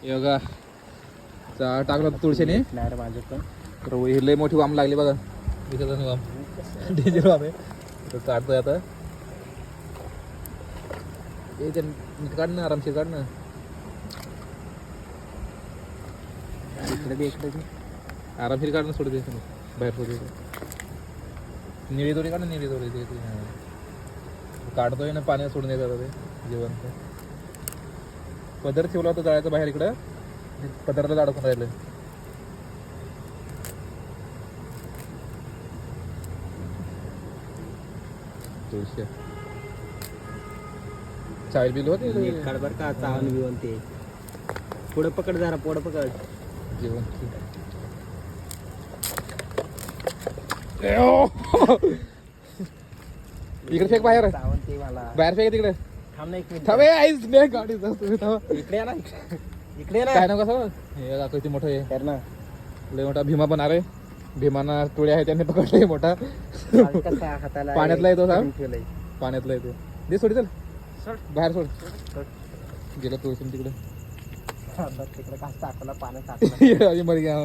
योगा टाकला तुळशीने नाही रे माझं पण. तर ही लय मोठी वाम लागली बघा. दिसत नाही वाम, डेंजर वाम आहे. तर काढतोय आता. ए ते नीट काढ ना, आरामशीर काढ ना. इकडे दे, इकडे दे. आरामशीर काढ ना, सोडू दे बाहेर सोडू दे. निळी दोरी काढ ना, निळी दोरी ते काढतोय ना, पाण्यात सोडून येतात ते जेवण. पदर ठेवला होता जाळ्याचा बाहेर, इकडं पदराला अडकून राहिलं. तुळशी चाय बिल होते नीट काढ बरं का, चावून बिवून ते. पुढं पकड जरा, पुढं पकड. जेवण. इकडे फेक बाहेर, चावून ते मला. बाहेर फेक तिकडे. थांब ना एक मिनिट. थांबे आईस नाही गाडी तुम्ही थांबा. इकडे या ना, इकडे ये ना. काय ना कसं हे दाखव, किती मोठं आहे. कर ना. लय मोठा भीमा पण आहे. भीमाना टोळ्या आहे, त्याने पकडलंय मोठा. आज कसा हाताला पाण्यातला येतो करून ठेवलंय. पाण्यातला येतो. दे सोडी, चल सोड. बाहेर सोड. सोड. गेला तुळशी तिकडे. तिकडे कास टाकला, पाण्यात टाकला. मर गया.